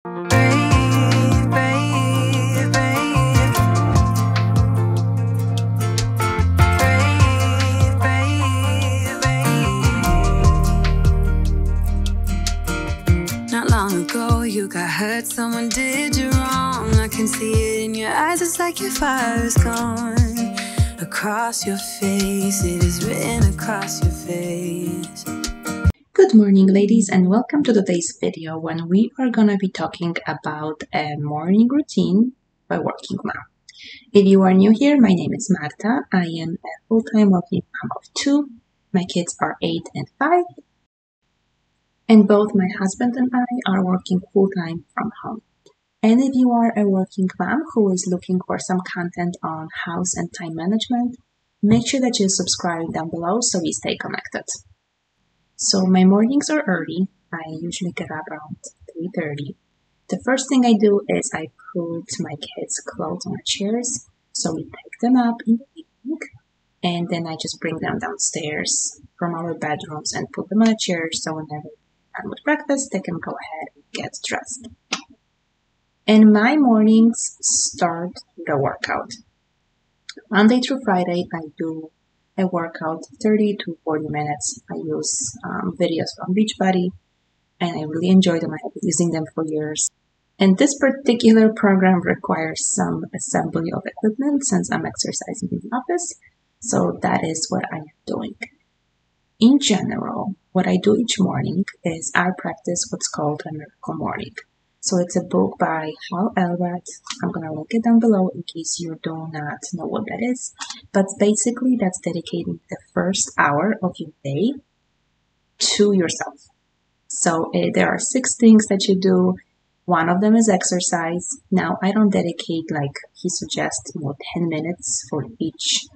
Not long ago you got hurt, someone did you wrong. I can see it in your eyes, it's like your fire is gone. Across your face, it is written across your face. Good morning, ladies, and welcome to today's video when we are gonna be talking about a morning routine by working mom. If you are new here, my name is Marta. I am a full-time working mom of 2. My kids are 8 and 5, and both my husband and I are working full-time from home. And if you are a working mom who is looking for some content on house and time management, make sure that you subscribe down below so we stay connected. So my mornings are early. I usually get up around 3:30. The first thing I do is I put my kids' clothes on chairs. So we pick them up in the evening, and then I just bring them downstairs from our bedrooms and put them on a chair so whenever they're done with breakfast, they can go ahead and get dressed. And my mornings start with a workout. Monday through Friday, I do a workout 30 to 40 minutes. I use videos from Beachbody, and I really enjoy them. I have been using them for years. And this particular program requires some assembly of equipment since I'm exercising in the office. So that is what I am doing. In general, what I do each morning is I practice what's called a miracle morning. So it's a book by Hal Elrod. I'm going to link it down below in case you do not know what that is. But basically, that's dedicating the first hour of your day to yourself. So there are 6 things that you do. One of them is exercise. Now, I don't dedicate, like he suggests, 10 minutes for each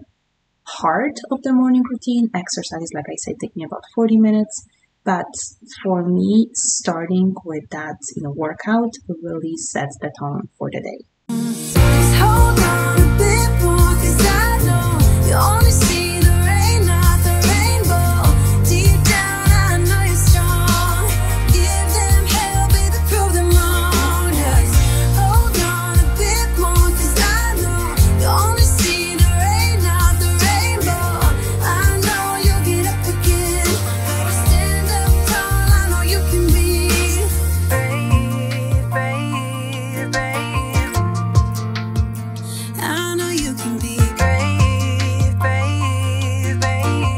part of the morning routine. Exercise, like I said, takes me about 40 minutes. But for me, starting with that, workout really sets the tone for the day. Just hold on a bit more, 'cause I know you only see the rain, not the rainbow. Deep down, I know you're strong. Give them hell, baby, prove them wrong. Just hold on a bit more, 'cause I know you only see the rain, not the rainbow. I know you'll get up again. Better stand up tall, I know you can be brave, brave, brave. I know you can be brave, brave, brave.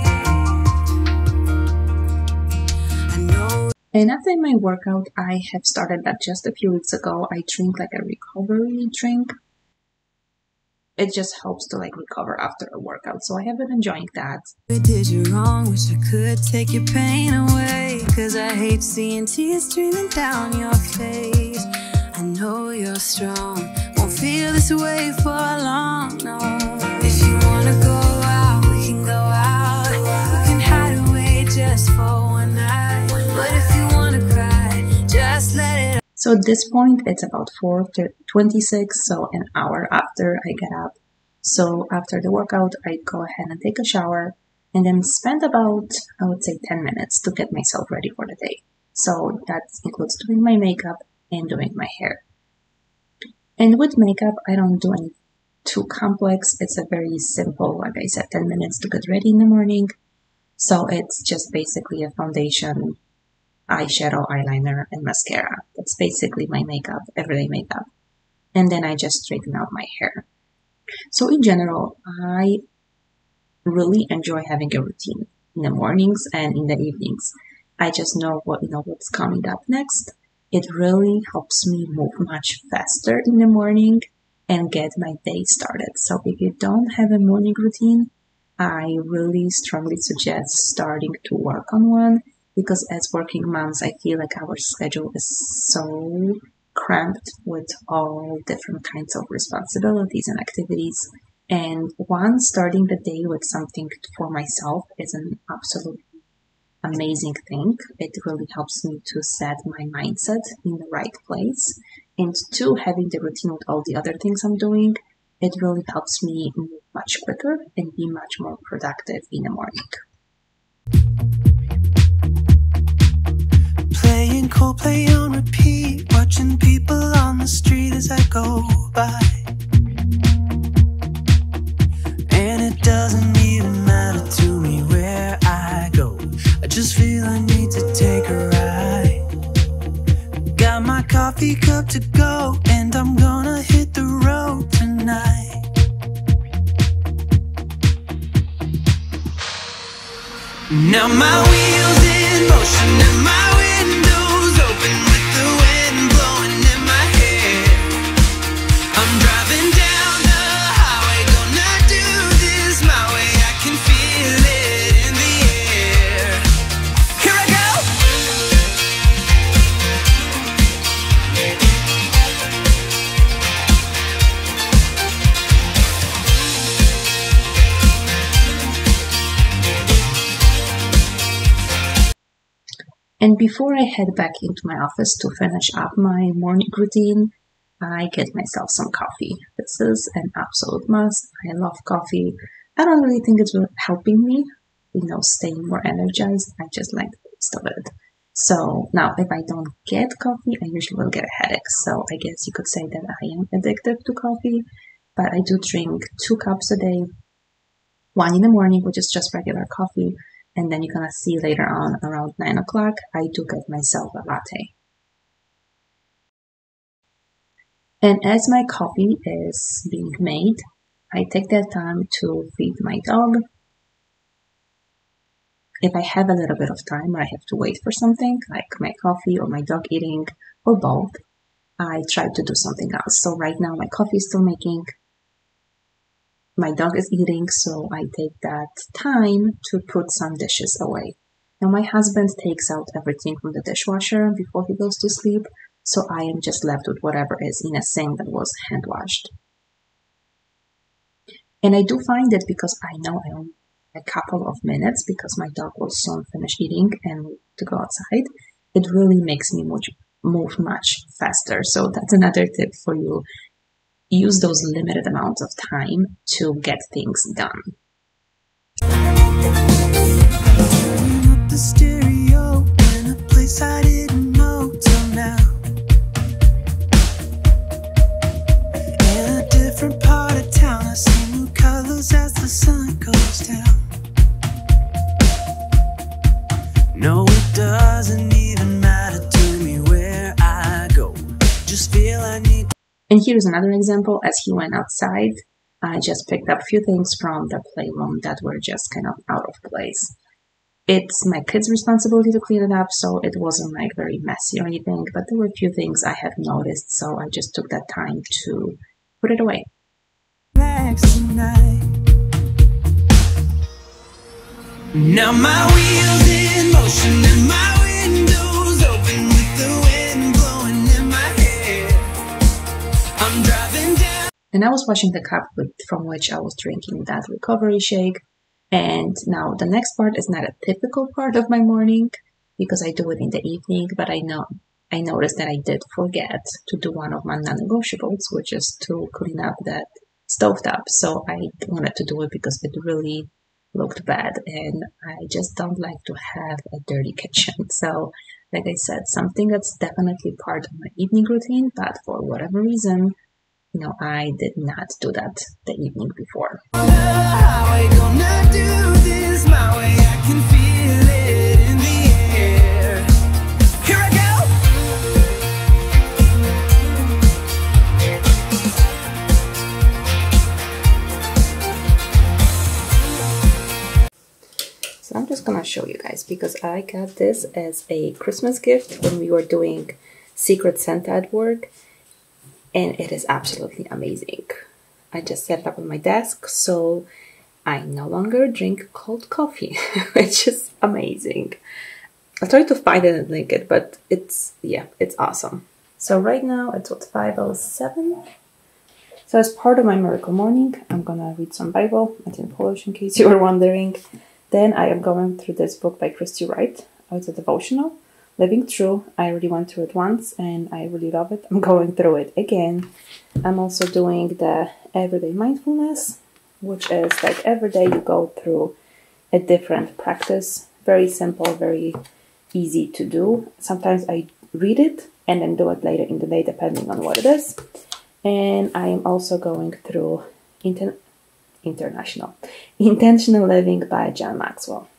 I know. And after my workout, I have started that just a few weeks ago. I drink like a recovery drink. It just helps to recover after a workout. So I have been enjoying that. What did you wrong? Wish I could take your pain away, 'cause I hate seeing tears streaming down your face. I know you're strong, won't feel this way for long, no. If you wanna go out, we can go out. We can hide away just for one night. But if you wanna cry, just let it. So at this point, it's about 4:26, so an hour after I get up. So after the workout, I go ahead and take a shower and then spend about, I would say, 10 minutes to get myself ready for the day. So that includes doing my makeup and doing my hair. And with makeup, I don't do anything too complex. It's a very simple, like I said, 10 minutes to get ready in the morning. So it's just basically a foundation, eyeshadow, eyeliner, and mascara. That's basically my makeup, everyday makeup. And then I just straighten out my hair. So in general, I really enjoy having a routine in the mornings and in the evenings. I just know what's coming up next. It really helps me move much faster in the morning and get my day started. So if you don't have a morning routine, I really strongly suggest starting to work on one, because as working moms, I feel like our schedule is so cramped with all different kinds of responsibilities and activities. And starting the day with something for myself is an absolutely amazing thing. It really helps me to set my mindset in the right place. And 2, having the routine with all the other things I'm doing, it really helps me move much quicker and be much more productive in the morning. Playing Coldplay on repeat. watching people on the street as I go by. And it doesn't even matter to me where I go. I just feel I need to take a ride. Got my coffee cup to go, and I'm gonna hit the road tonight. Now my wheels in motion and my windows open with the wind blowing in my hair. I'm driving down the highway, gonna do this my way. I can feel it in the air. Here I go. And before I head back into my office to finish up my morning routine, I get myself some coffee. This is an absolute must. I love coffee. I don't really think it's helping me, staying more energized. I just like the taste of it. So now if I don't get coffee, I usually will get a headache. So I guess you could say that I am addicted to coffee, but I do drink 2 cups a day. 1 in the morning, which is just regular coffee. And then you're gonna see later on around 9 o'clock, I do get myself a latte. And as my coffee is being made, I take that time to feed my dog. If I have a little bit of time or I have to wait for something, like my coffee or my dog eating, or both, I try to do something else. So right now my coffee is still making, my dog is eating, so I take that time to put some dishes away. Now my husband takes out everything from the dishwasher before he goes to sleep, so I am just left with whatever is in a sink that was hand washed. And I do find that because I know I only have a couple of minutes because my dog will soon finish eating and to go outside, it really makes me move much faster. So that's another tip for you. Use those limited amounts of time to get things done. Turning up the stereo in a place I didn't know till now. In a different part of town, I see new colors as the sun goes down. No, it doesn't even matter to me where I go. Just feel I need. And here's another example. As he went outside, I just picked up a few things from the playroom that were just kind of out of place. It's my kids' responsibility to clean it up, so it wasn't like very messy or anything, but there were a few things I had noticed, so I just took that time to put it away. Now my wheels in motion and my windows open with the wind blowing in my hair. I'm driving down. And I was washing the cup from which I was drinking that recovery shake. And now the next part is not a typical part of my morning because I do it in the evening, but I noticed that I did forget to do one of my non-negotiables, which is to clean up that stovetop. So I wanted to do it because it really looked bad and I just don't like to have a dirty kitchen. So like I said, something that's definitely part of my evening routine, but for whatever reason, I did not do that the evening before. So I'm just gonna show you guys because I got this as a Christmas gift when we were doing Secret Santa at work. And it is absolutely amazing. I just set it up on my desk, so I no longer drink cold coffee, which is amazing. I tried to find it and link it, but it's awesome. So right now it's 5:07. So as part of my miracle morning, I'm gonna read some Bible. It's in Polish in case you were wondering. Then I am going through this book by Christy Wright. It's a devotional. Living True. I already went through it once and I really love it. I'm going through it again. I'm also doing the everyday mindfulness, which is like every day you go through a different practice. Very simple, very easy to do. Sometimes I read it and then do it later in the day depending on what it is. And I am also going through Intentional Living by John Maxwell.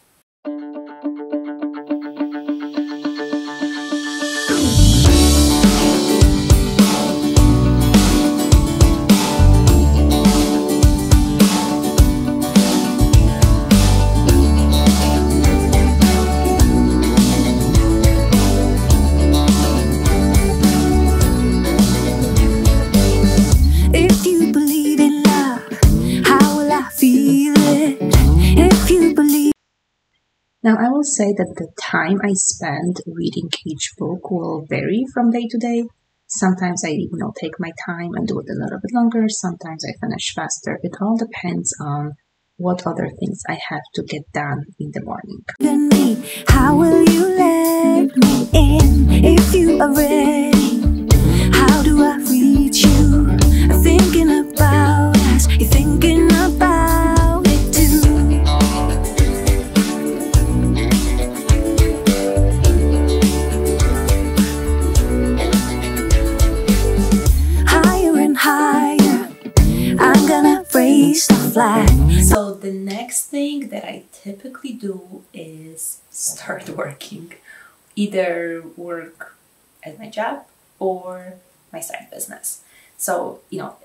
Now, I will say that the time I spend reading each book will vary from day to day. Sometimes I, take my time and do it a little bit longer. Sometimes I finish faster. It all depends on what other things I have to get done in the morning. How will you let me in if you are ready? How do I reach you? I'm thinking about us. You're thinking about it too. Higher and higher, I'm gonna raise the flag. So the next thing that I typically do is start working. Either work at my job or my side business. So,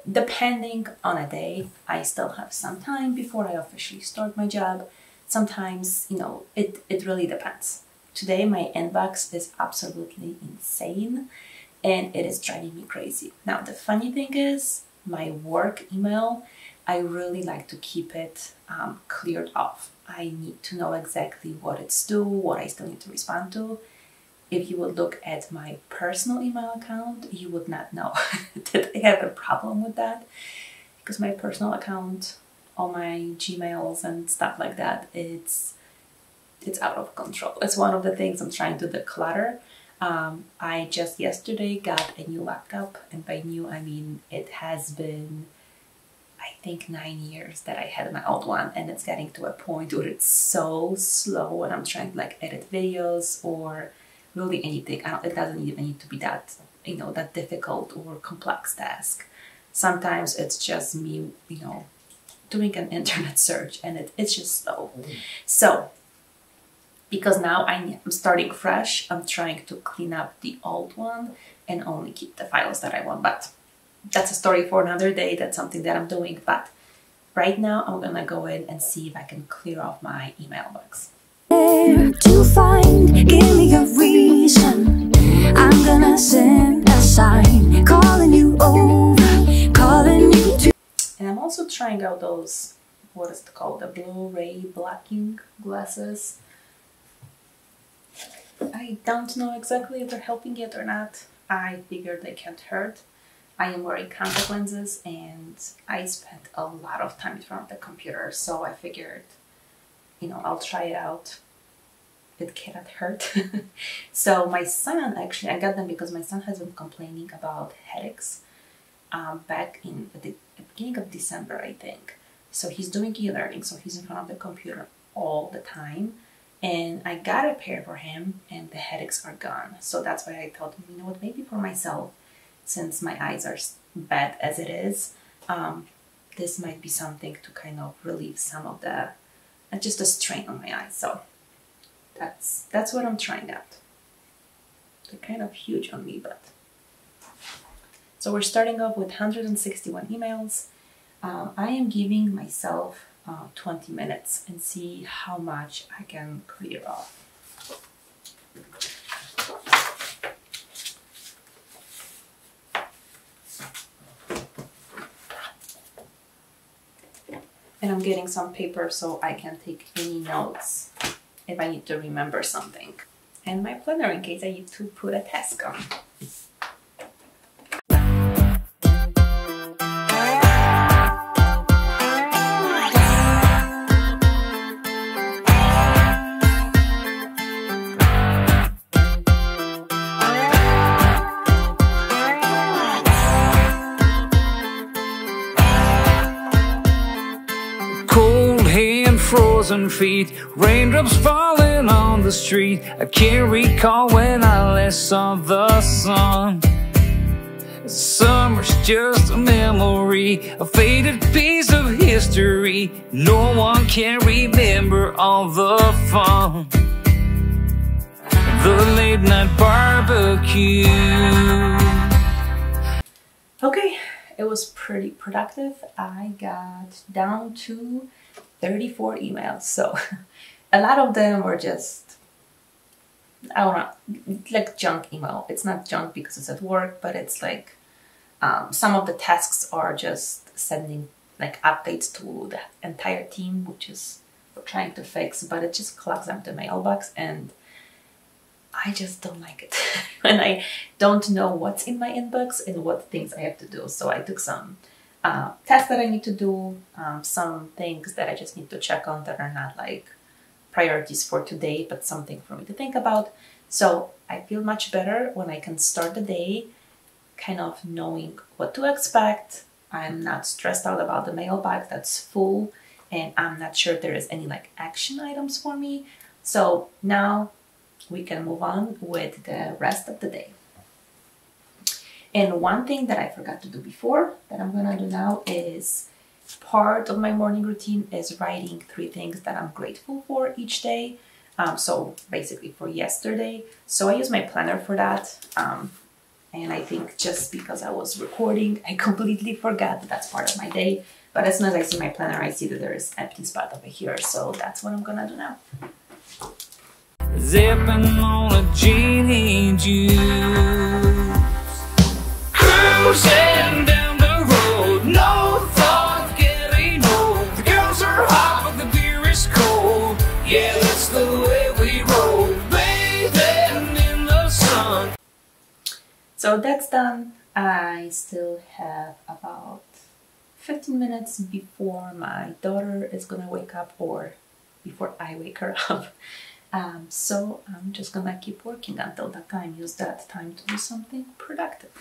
depending on a day, I still have some time before I officially start my job. Sometimes, it really depends. Today, my inbox is absolutely insane and it is driving me crazy. Now, the funny thing is, my work email, I really like to keep it cleared off. I need to know exactly what it's due, what I still need to respond to. If you would look at my personal email account, you would not know that I have a problem with that, because my personal account, all my Gmails and stuff like that, it's out of control. It's one of the things I'm trying to declutter. I just yesterday got a new laptop, and by new I mean it has been, I think, 9 years that I had my old one, and it's getting to a point where it's so slow when I'm trying to edit videos or really anything. It doesn't even need to be that, that difficult or complex task. Sometimes it's just me, doing an internet search, and it's just slow. So, because now I'm starting fresh, I'm trying to clean up the old one and only keep the files that I want. But that's a story for another day. That's something that I'm doing. But right now, I'm gonna go in and see if I can clear off my email box. To find, give me a reason. I'm gonna send a sign, calling you over, calling you to. And I'm also trying out those, what is it called, the Blu-ray blocking glasses. I don't know exactly if they're helping it or not. I figured they can't hurt. I am wearing contact lenses and I spent a lot of time in front of the computer, so I figured, I'll try it out. It cannot hurt. So my son, actually, I got them because my son has been complaining about headaches back in the beginning of December, I think. So he's doing e-learning, so he's in front of the computer all the time. And I got a pair for him and the headaches are gone. So that's why I thought, maybe for myself, since my eyes are bad as it is, this might be something to kind of relieve some of the, just a strain on my eyes. So that's what I'm trying out. They're kind of huge on me, but. So we're starting off with 161 emails. I am giving myself 20 minutes and see how much I can clear off. And I'm getting some paper so I can take any notes if I need to remember something. And my planner in case I need to put a task on. frozen feet, raindrops falling on the street. I can't recall when I last saw the sun. Summer's just a memory, a faded piece of history. No one can remember all the fun. The late night barbecue. Okay, it was pretty productive. I got down to 34 emails, so a lot of them were just, I don't know, like junk email. It's not junk because it's at work, but it's like some of the tasks are just sending like updates to the entire team, which is we're trying to fix, but it just clogs up the mailbox and I just don't like it when I don't know what's in my inbox and what things I have to do. So I took some tasks that I need to do, some things that I just need to check on that are not like priorities for today, but something for me to think about. So I feel much better when I can start the day kind of knowing what to expect. I'm not stressed out about the mailbox that's full and I'm not sure if there is any like action items for me. So now we can move on with the rest of the day. And one thing that I forgot to do before that I'm gonna do now is part of my morning routine is writing 3 things that I'm grateful for each day. So basically for yesterday. So I use my planner for that. And I think just because I was recording, I completely forgot that that's part of my day. But as soon as I see my planner, I see that there is an empty spot over here. So that's what I'm gonna do now. Zipping on a genie juice, cruising down the road, no thought getting old. The girls are hot, but the beer is cold. Yeah, that's the way we roll, bathing in the sun. So that's done. I still have about 15 minutes before my daughter is gonna wake up or before I wake her up. So I'm just gonna keep working until that time. Use that time to do something productive.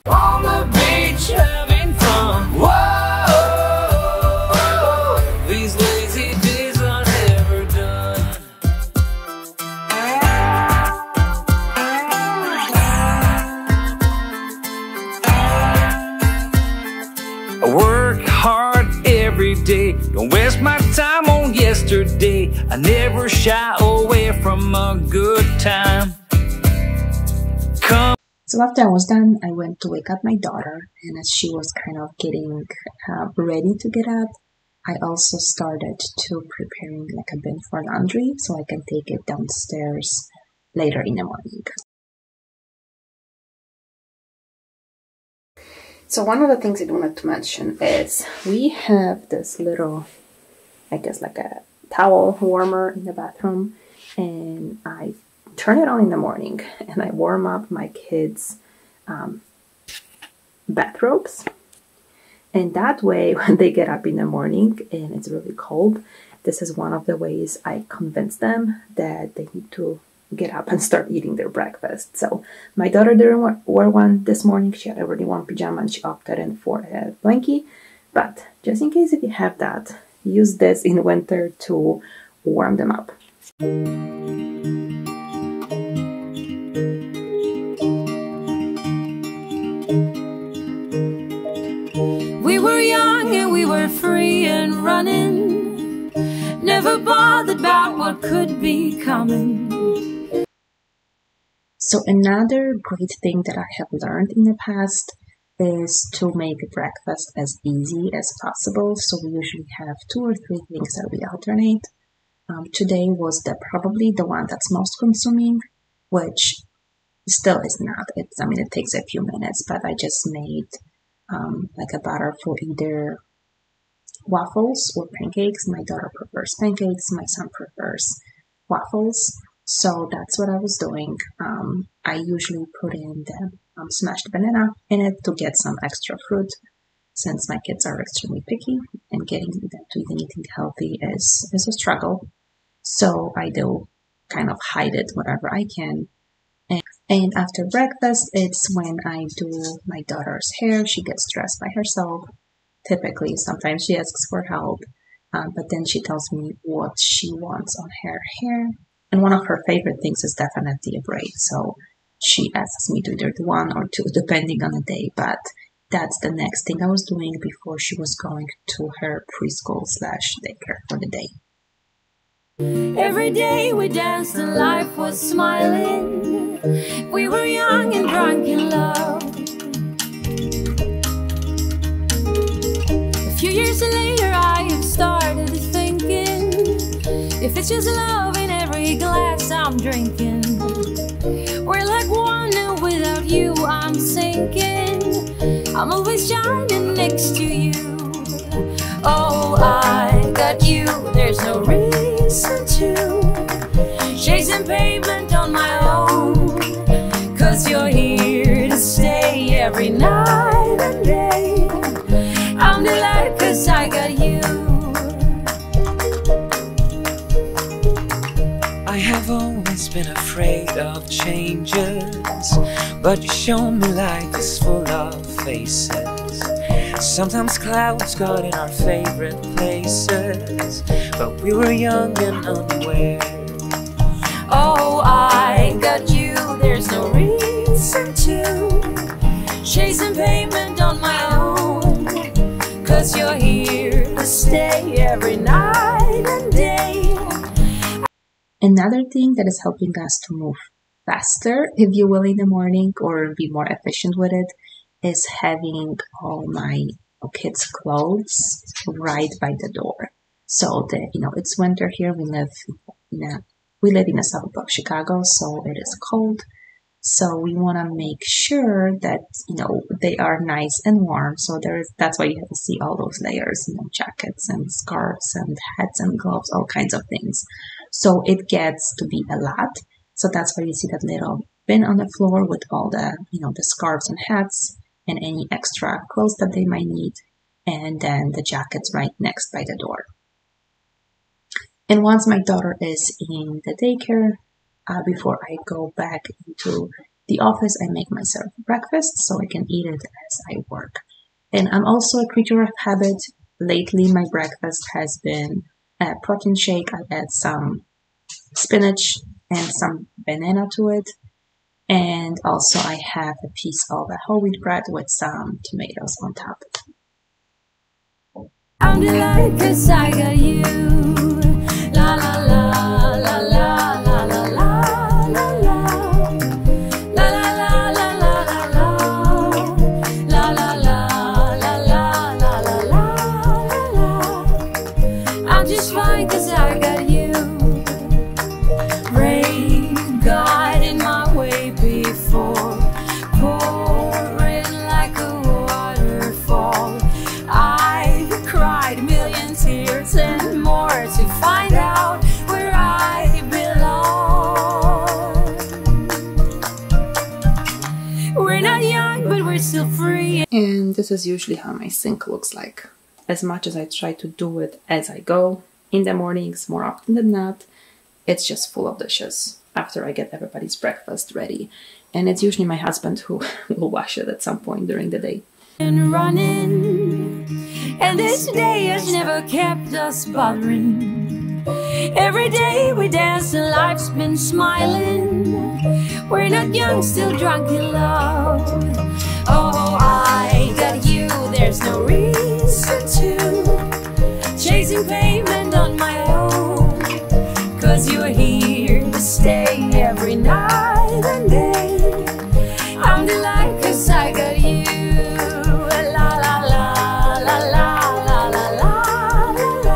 On the beach having fun. Whoa, these lazy days are never done. I work hard every day, don't waste my time on yesterday. I never shy away from a good time. So after I was done, I went to wake up my daughter, and as she was kind of getting ready to get up, I also started to preparing like a bin for laundry so I can take it downstairs later in the morning. So one of the things I wanted to mention is we have this little, I guess like a towel warmer in the bathroom, and I turn it on in the morning and I warm up my kids' bathrobes. And that way, when they get up in the morning and it's really cold, this is one of the ways I convince them that they need to get up and start eating their breakfast. So my daughter didn't wear one this morning. She had already worn pajama and she opted in for a blankie. But just in case if you have that, use this in winter to warm them up. We were young and we were free and running, never bothered about what could be coming. So another great thing that I have learned in the past is to make breakfast as easy as possible. So we usually have 2 or 3 things that we alternate. Today was probably the one that's most consuming, which still is not. I mean, it takes a few minutes, but I just made like a batter for either waffles or pancakes. My daughter prefers pancakes. My son prefers waffles. So that's what I was doing. I usually put in the smashed banana in it to get some extra fruit, since my kids are extremely picky and getting them to even eating healthy is a struggle. So I do kind of hide it wherever I can. And after breakfast, it's when I do my daughter's hair. She gets dressed by herself. Typically, sometimes she asks for help. but then she tells me what she wants on her hair. And one of her favorite things is definitely a braid. So she asks me to either do one or two, depending on the day. But that's the next thing I was doing before she was going to her preschool / daycare for the day. Every day we danced and life was smiling. We were young and drunk in love. A few years later I have started thinking, if it's just love in every glass I'm drinking, we're like one and without you I'm sinking. I'm always shining next to you. Oh, I got you, there's no reason to chasing pavement on my own, 'cause you're here to stay every night and day. I'm delighted 'cause I got you. I have always been afraid of changes, but you show me life is full of faces. Sometimes clouds got in our favorite places, but we were young and unaware. Oh, I got you, there's no reason to chasing pavement on my own, 'cause you're here to stay every night and day. Another thing that is helping us to move faster, if you will, in the morning or be more efficient with it, is having all my kids' clothes right by the door. So that, it's winter here. We live in a suburb of Chicago, so it is cold. So we want to make sure that they are nice and warm. So that's why you have to see all those layers, jackets and scarves and hats and gloves, all kinds of things. So it gets to be a lot. So that's why you see that little bin on the floor with all the the scarves and hats and any extra clothes that they might need, and then the jackets right next by the door. And once my daughter is in the daycare, before I go back into the office, I make myself breakfast so I can eat it as I work. And I'm also a creature of habit. Lately, my breakfast has been a protein shake. I add some spinach and some banana to it. And also I have a piece of a whole wheat bread with some tomatoes on top. I'm delighted 'cause I got you. La la la la la la la la la la. La la la la la la la. La la la la la la la la la. I'm just fine 'cause I got you. Rain got in my way before, pouring like a waterfall. I've cried a million tears and more to find out where I belong. We're not young, but we're still free. And this is usually how my sink looks like. As much as I try to do it as I go, in the mornings, more often than not, it's just full of dishes after I get everybody's breakfast ready. And it's usually my husband who will wash it at some point during the day. And running, and this day has never kept us bothering. Every day we dance and life's been smiling. We're not young, still drunk in love. Oh, I got you, there's no reason to chasing pavement on my own, 'cause you're here to stay every night and day. I'm delighted 'cause I got you. La la la la la la la la la.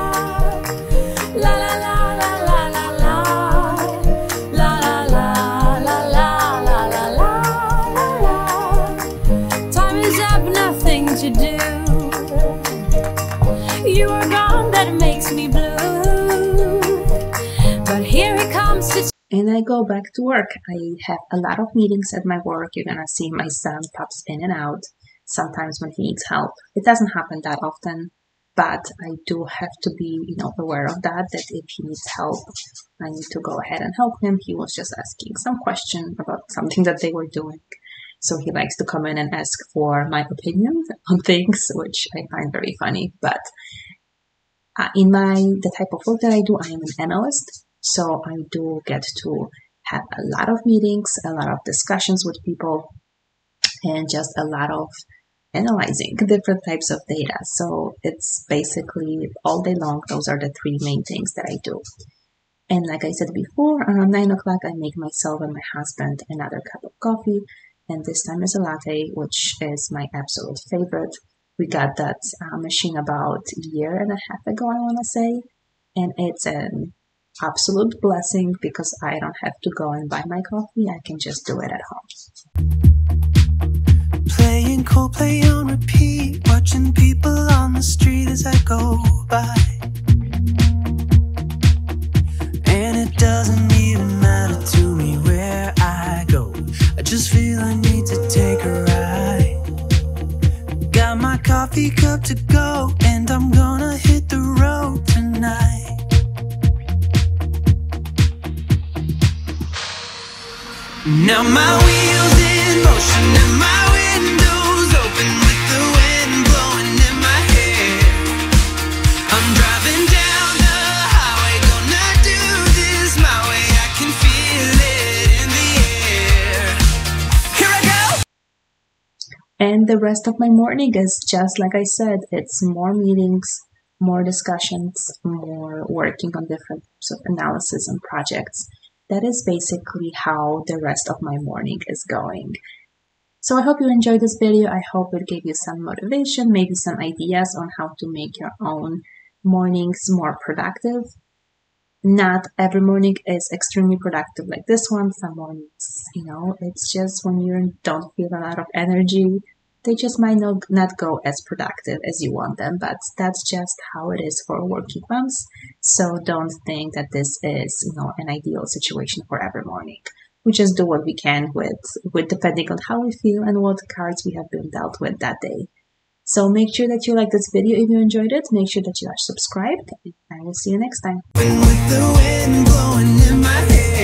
La la la la la la la. La la la la la la la la. Time is up, nothing to do. You are gone, that makes me blue. But here it comes to. And I go back to work. I have a lot of meetings at my work. You're gonna see my son pops in and out sometimes when he needs help. It doesn't happen that often, but I do have to be, aware of that if he needs help, I need to go ahead and help him. He was just asking some question about something that they were doing. So he likes to come in and ask for my opinion on things, which I find very funny, but In the type of work that I do, I am an analyst, so I do get to have a lot of meetings, a lot of discussions with people, and just a lot of analyzing different types of data. So it's basically all day long, those are the three main things that I do. And like I said before, around 9 o'clock, I make myself and my husband another cup of coffee. And this time is a latte, which is my absolute favorite. We got that machine about a year and a half ago, I want to say. And it's an absolute blessing because I don't have to go and buy my coffee. I can just do it at home. Playing Coldplay on repeat, watching people on the street as I go by. And it doesn't even matter to me where I go, I just feel I need to take a ride. Got my coffee cup to go, and I'm gonna hit the road tonight. Now my wheels in motion and my windows open with the wind blowing in my hair. I'm driving down the highway, gonna do this my way. I can feel it in the air. Here I go! And the rest of my morning is just like I said, it's more meetings, more discussions, more working on different types of analysis and projects. That is basically how the rest of my morning is going. So I hope you enjoyed this video. I hope it gave you some motivation, maybe some ideas on how to make your own mornings more productive. Not every morning is extremely productive like this one. Some mornings, it's just when you don't feel a lot of energy, they just might not go as productive as you want them, but that's just how it is for working moms. So don't think that this is, an ideal situation for every morning. We just do what we can with depending on how we feel and what cards we have been dealt with that day. So make sure that you like this video if you enjoyed it. Make sure that you are subscribed, and I will see you next time. With the wind blowing in my hair.